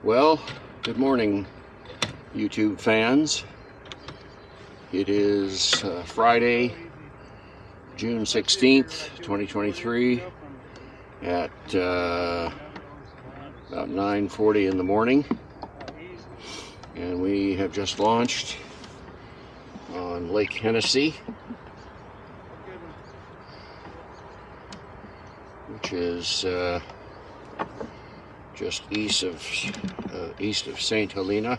Well, good morning, YouTube fans. It is Friday, June 16th, 2023 at about 9:40 in the morning, and we have just launched on Lake Hennessey, which is just east of St. Helena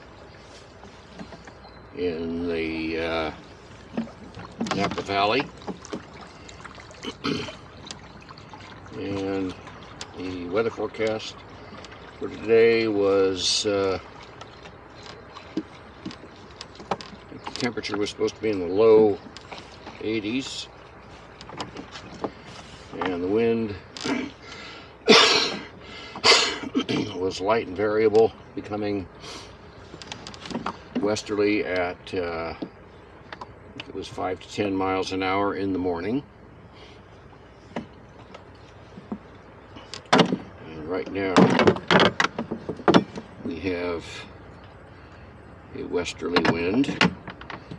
in the Napa Valley. And the weather forecast for today was the temperature was supposed to be in the low 80s, and the wind was light and variable, becoming westerly at it was 5 to 10 miles an hour in the morning. And right now we have a westerly wind.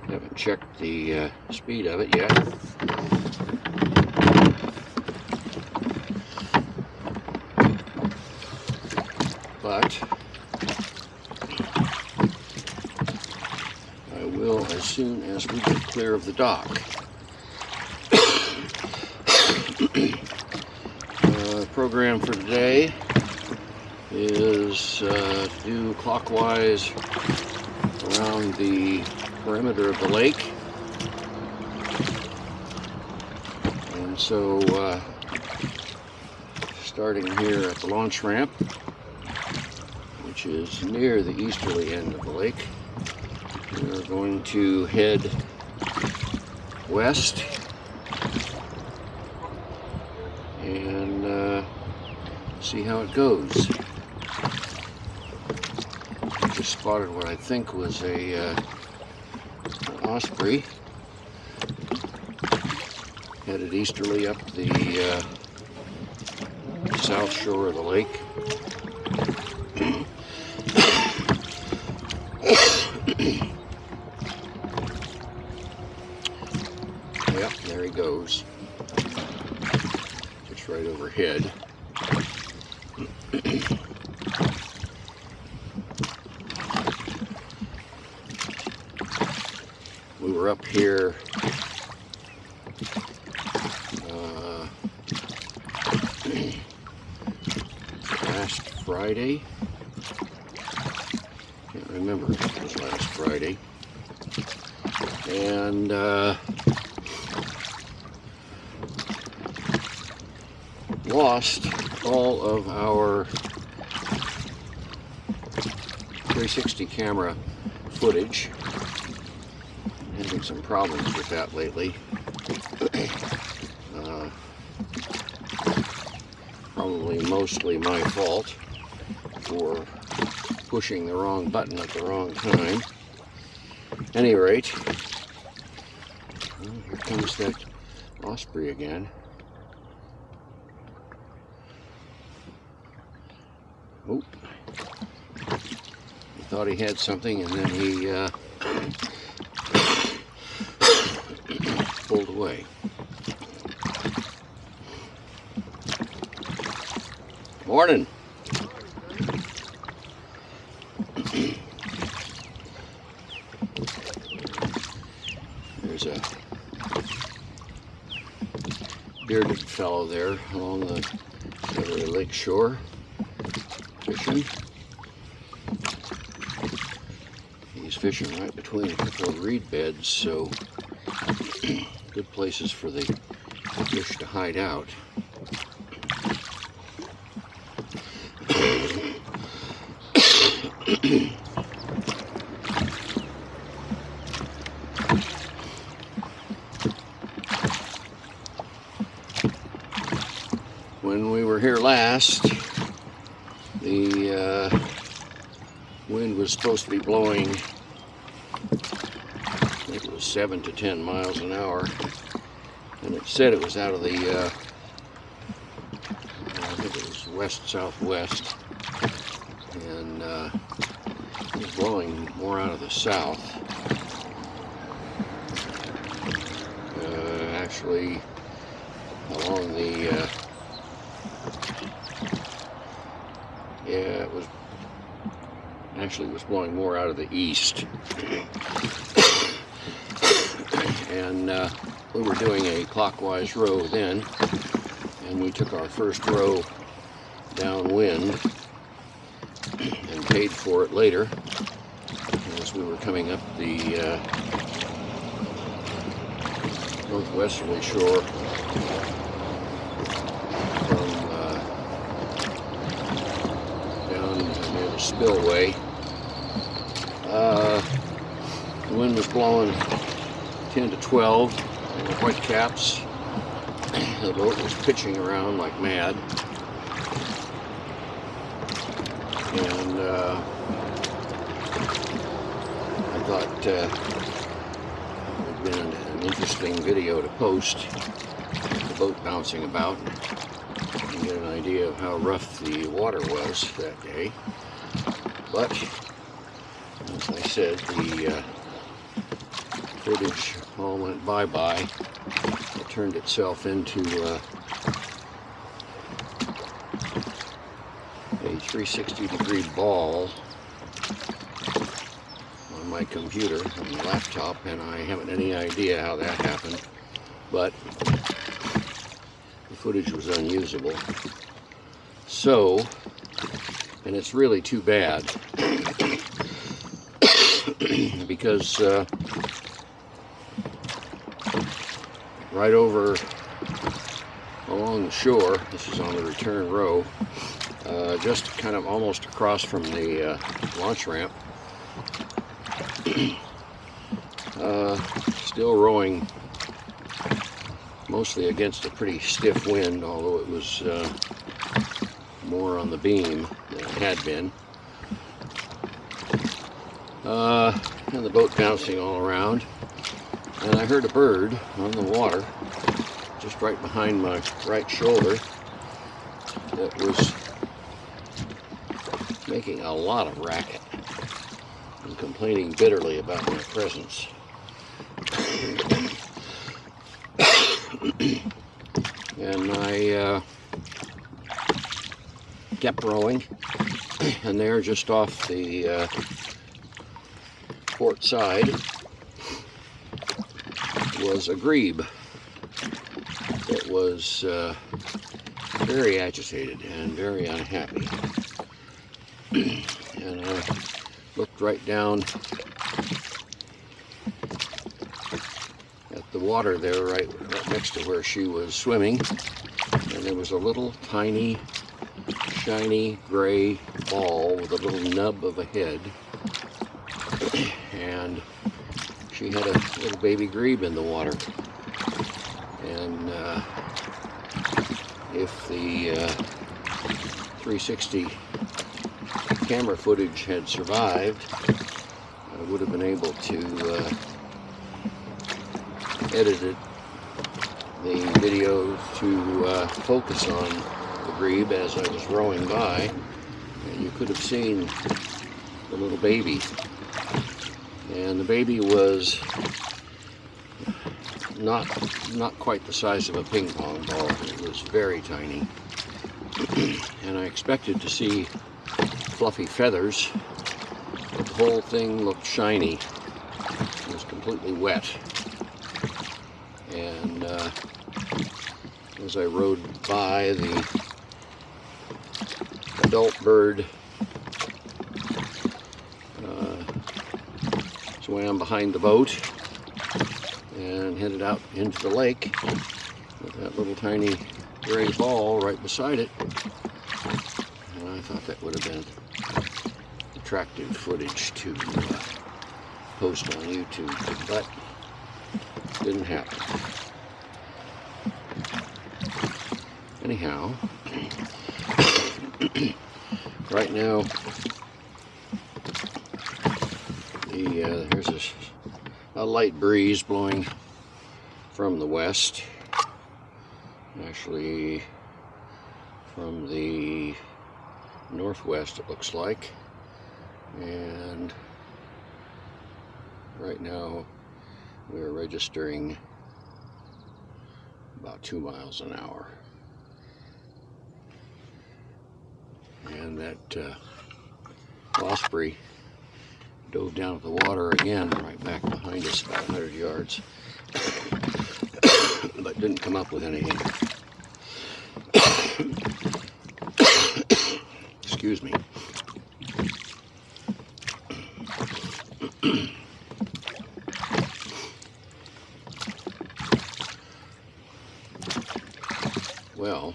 Haven't checked the speed of it yet. But I will as soon as we get clear of the dock. Program for today is to do clockwise around the perimeter of the lake. And so starting here at the launch ramp, which is near the easterly end of the lake, we're going to head west and see how it goes. Just spotted what I think was an osprey headed easterly up the south shore of the lake. Yep, there he goes. Just right overhead. We were up here last Friday. Can't remember if it was last Friday. And lost all of our 360 camera footage. Having some problems with that lately. Probably mostly my fault for pushing the wrong button at the wrong time. At any rate, well, here comes that osprey again. Oh, he thought he had something, and then he pulled away. Morning. There's a bearded fellow there along the City lake shore fishing. He's fishing right between a couple of reed beds, so good places for the fish to hide out. When we were here last, the wind was supposed to be blowing, I think it was 7 to 10 miles an hour, and it said it was out of the I think it was west-southwest, and it was blowing more out of the south. Actually, along the yeah, it was blowing more out of the east. And we were doing a clockwise row then, and we took our first row downwind and paid for it later as we were coming up the northwesterly shore from down near the spillway. The wind was blowing 10 to 12 and the white caps. The boat was pitching around like mad, and I thought it would have been an interesting video to post, the boat bouncing about, and get an idea of how rough the water was that day. But as I said, the footage all went bye-bye. It turned itself into a 360-degree ball on my computer, on my laptop, and I haven't any idea how that happened, but the footage was unusable. So, and it's really too bad, because right over along the shore, this is on the return row, just kind of almost across from the launch ramp, still rowing mostly against a pretty stiff wind, although it was more on the beam than it had been. And the boat bouncing all around, and I heard a bird on the water just right behind my right shoulder that was making a lot of racket and complaining bitterly about my presence. And I kept rowing, and there just off the port side was a grebe that was very agitated and very unhappy. And I looked right down at the water there, right next to where she was swimming, and there was a little tiny shiny gray ball with a little nub of a head, and she had a little baby grebe in the water. And if the 360 camera footage had survived, I would have been able to edit the video to focus on the grebe as I was rowing by, and you could have seen the little baby. And the baby was not quite the size of a ping pong ball. It was very tiny. And I expected to see fluffy feathers, but the whole thing looked shiny. It was completely wet. And as I rode by, the adult bird swam behind the boat and headed out into the lake with that little tiny gray ball right beside it. And I thought that would have been attractive footage to post on YouTube, but didn't happen. Anyhow, right now there's a light breeze blowing from the west, actually from the northwest, it looks like. And right now we're registering about 2 miles an hour. And that osprey dove down at the water again, right back behind us, about 100 yards, but didn't come up with anything. Excuse me. Well,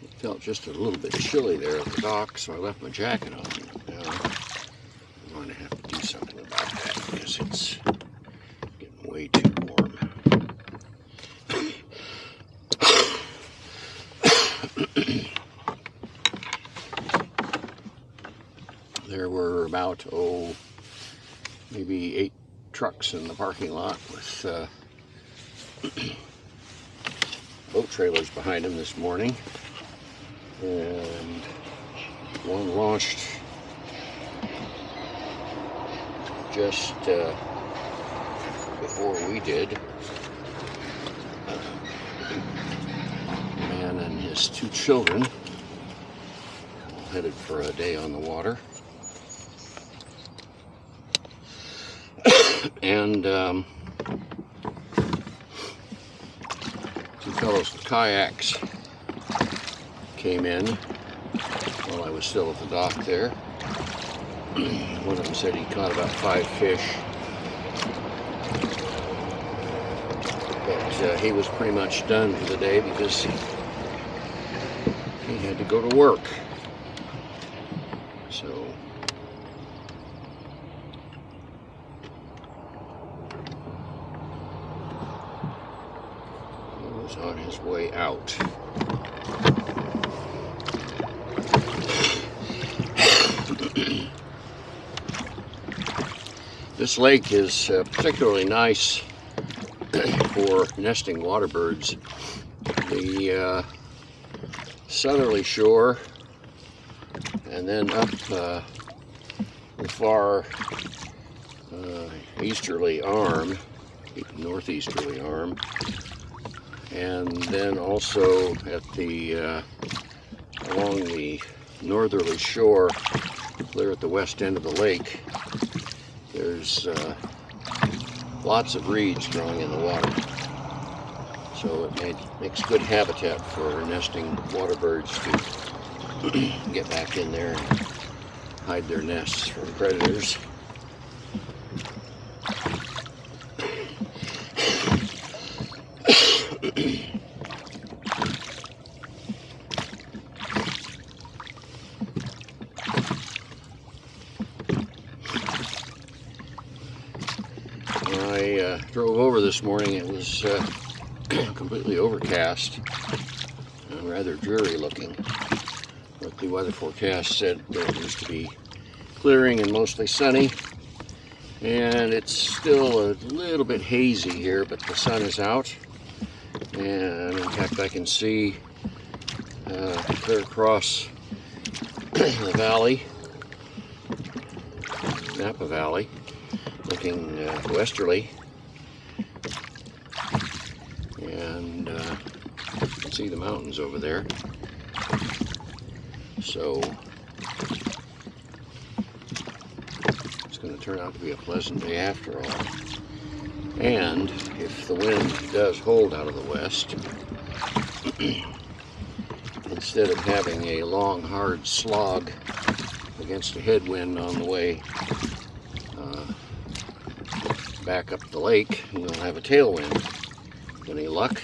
it felt just a little bit chilly there at the dock, so I left my jacket on. Now I'm going to have to do something about that because it's getting way too warm. There were about, maybe 8 trucks in the parking lot with boat trailers behind them this morning, and one launched just before we did. A man and his 2 children headed for a day on the water. And 2 fellows with kayaks came in while I was still at the dock there. One of them said he caught about 5 fish, but he was pretty much done for the day because he had to go to work. So was on his way out. This lake is particularly nice for nesting water birds. The southerly shore and then up the far easterly arm, northeasterly arm, and then also at the along the northerly shore, clear at the west end of the lake, there's lots of reeds growing in the water, so it makes good habitat for nesting water birds to get back in there and hide their nests from predators. I drove over this morning. It was completely overcast and rather dreary looking, but the weather forecast said that it was to be clearing and mostly sunny, and it's still a little bit hazy here, but the sun is out, and in fact I can see clear across the valley, Napa Valley, looking westerly, and you can see the mountains over there. So it's going to turn out to be a pleasant day after all. And if the wind does hold out of the west, instead of having a long hard slog against a headwind on the way back up the lake, we'll have a tailwind. Any luck?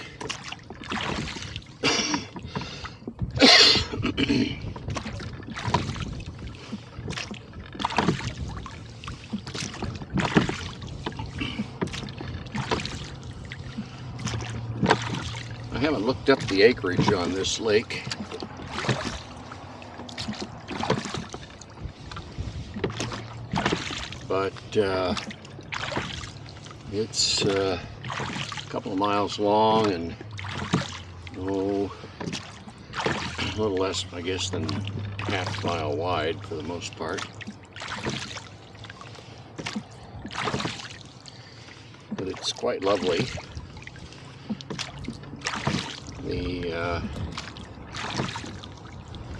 I haven't looked up the acreage on this lake. But it's a couple of miles long and little less, I guess, than half a mile wide for the most part. But it's quite lovely. The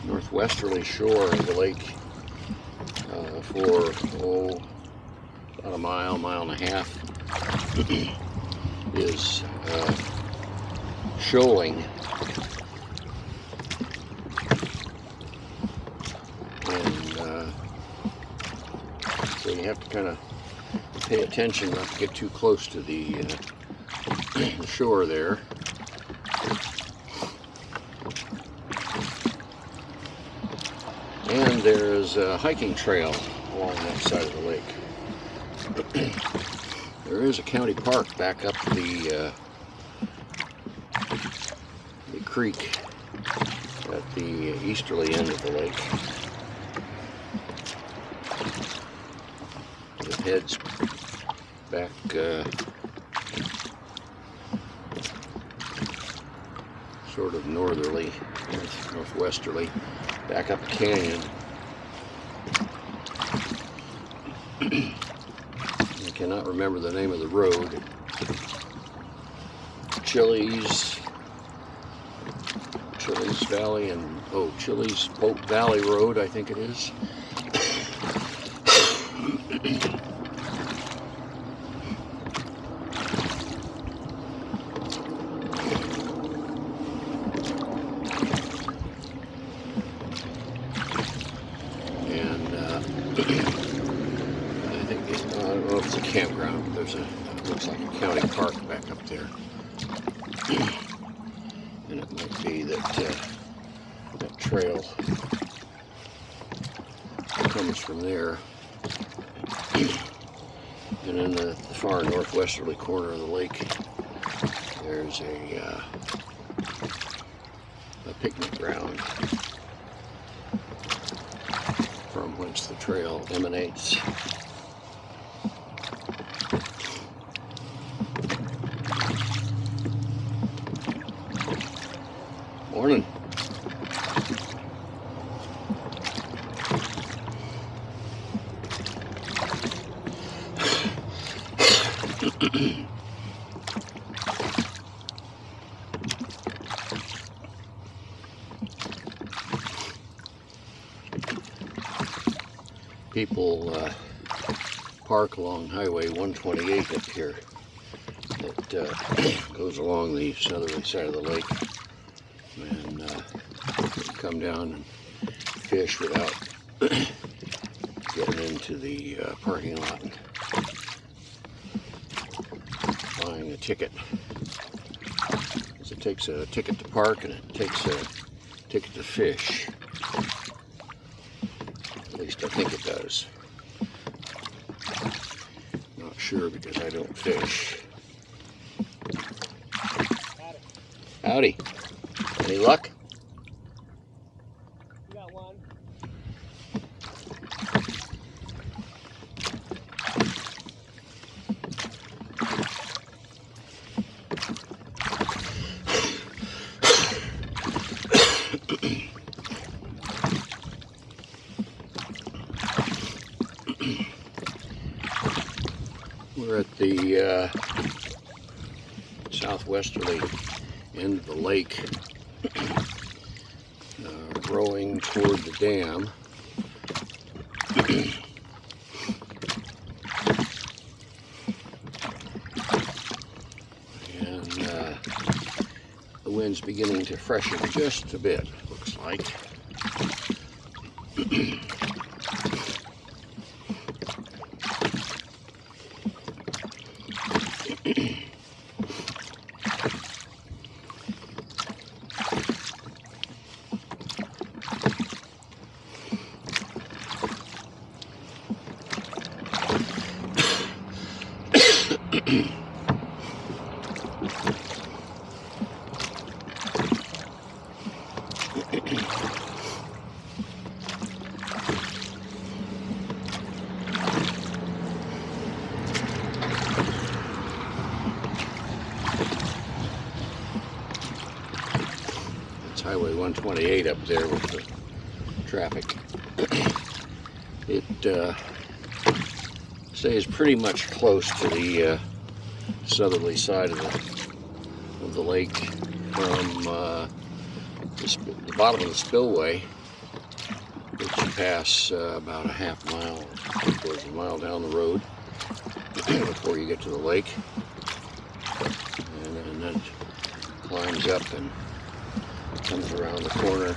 northwesterly shore of the lake for about a mile, mile and a half is shoaling. And so you have to kind of pay attention not to get too close to the shore there. And there's a hiking trail along that side of the lake. There is a county park back up the creek at the easterly end of the lake. It heads back sort of northerly, northwesterly, back up the canyon. I cannot remember the name of the road. Chili's Valley and Chili's Pope Valley Road, I think it is. I don't know if it's a campground, but there's looks like a county park back up there. And it might be that that trail comes from there. And in the far northwesterly corner of the lake, there's a picnic ground from whence the trail emanates. Morning. People park along Highway 128 up here that goes along the southerly side of the lake, and come down and fish without getting into the parking lot and buying a ticket. Because it takes a ticket to park and it takes a ticket to fish. At least I think it does. Not sure because I don't fish. Howdy. Any luck? We got one. We're at the southwesterly end of the lake, rowing toward the dam. And the wind's beginning to freshen just a bit, looks like. Highway 128 up there with the traffic. It stays pretty much close to the southerly side of the lake from the bottom of the spillway, which you pass about a half mile, 3/4 mile down the road before you get to the lake, and then it climbs up and comes around the corner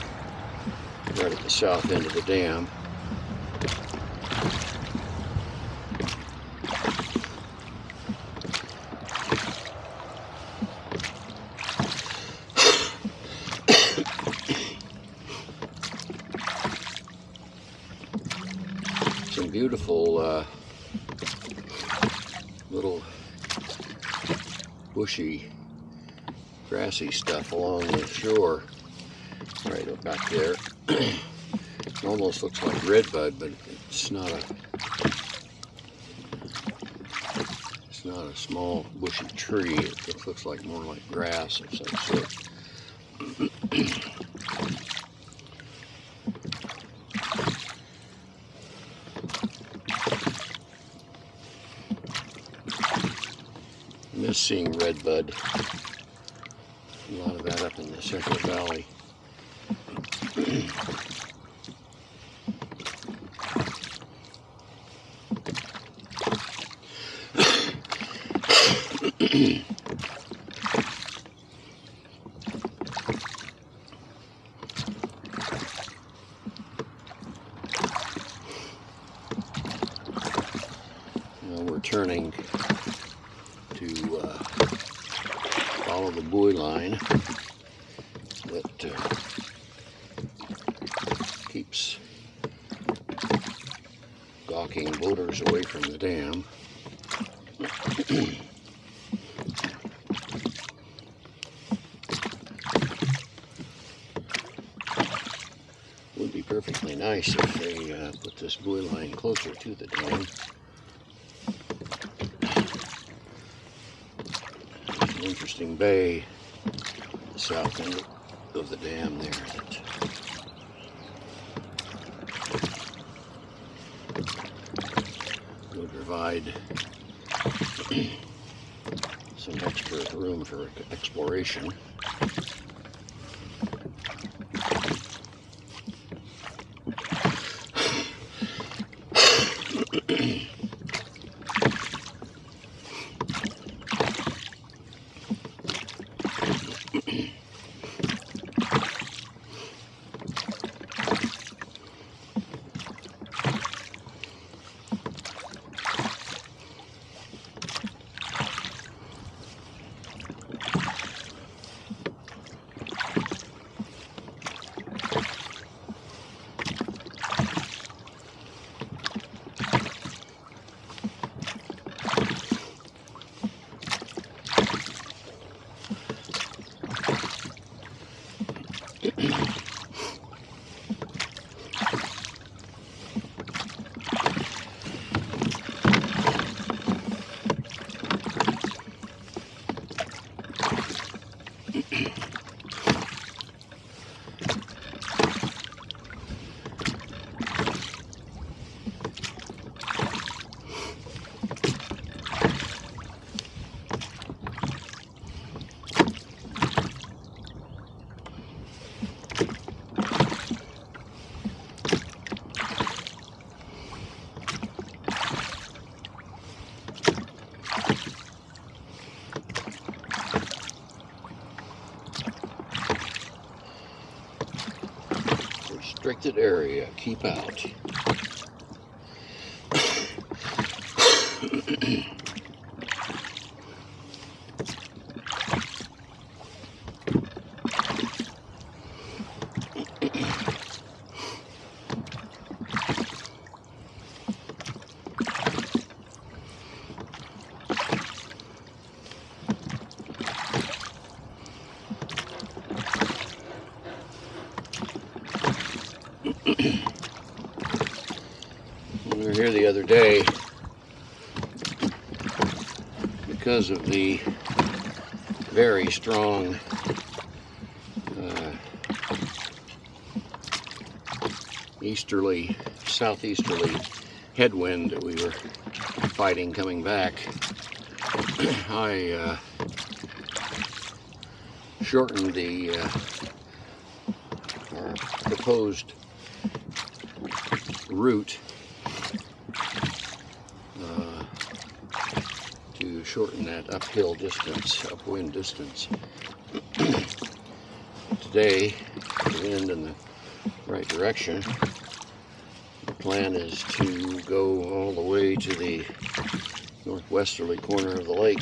right at the south end of the dam. Some beautiful little bushy, grassy stuff along the shore, right up back there. It almost looks like redbud, but it's not a small bushy tree. It looks like more like grass of some sort. I miss seeing redbud. A lot of that up in the Central Valley. Now we're turning to follow the buoy line that keeps gawking boaters away from the dam. Would be perfectly nice if they put this buoy line closer to the dam. An interesting bay, the south end of the dam there, that would provide some extra room for exploration. Restricted area, keep out. We were here the other day because of the very strong southeasterly headwind that we were fighting coming back, I shortened the our proposed route to shorten that upwind distance. Today, the wind in the right direction. The plan is to go all the way to the northwesterly corner of the lake.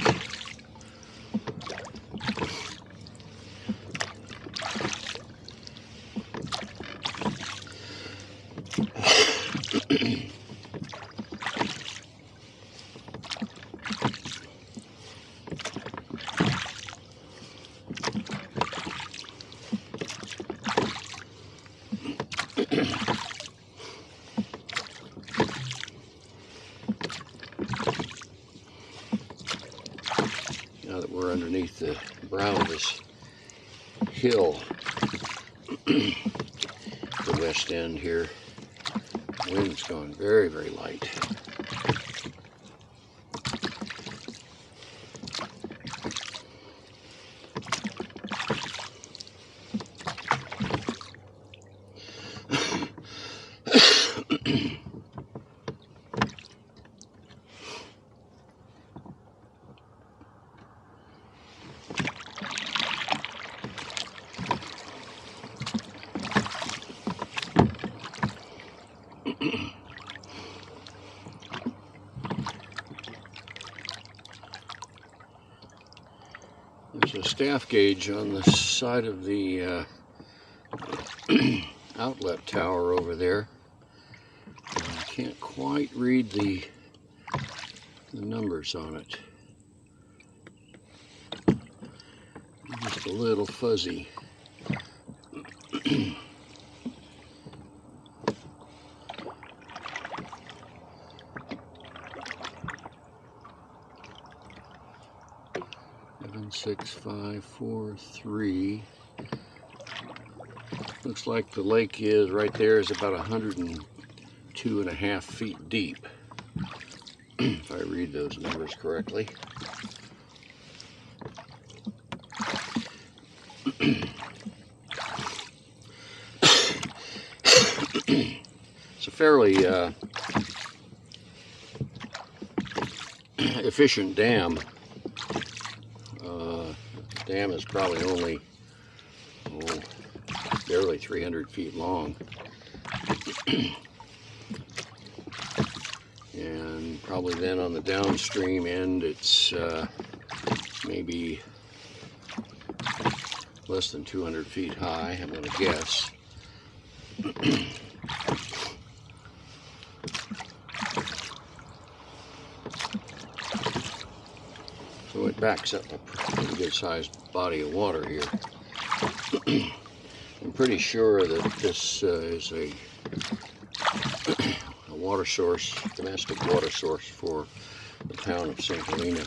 Now that we're underneath the brow of this hill, the west end here, the wind's gone very, very light. There's a staff gauge on the side of the outlet tower over there. I can't quite read the numbers on it. Just a little fuzzy. Seven, 6, 5, 4, 3. Looks like the lake is right there is about 102.5 feet deep, if I read those numbers correctly. It's a fairly efficient dam. The dam is probably only barely 300 feet long, and probably then on the downstream end it's maybe less than 200 feet high, I'm going to guess. So it backs up a pretty good sized body of water here. I'm pretty sure that this is a water source, domestic water source for the town of St. Helena.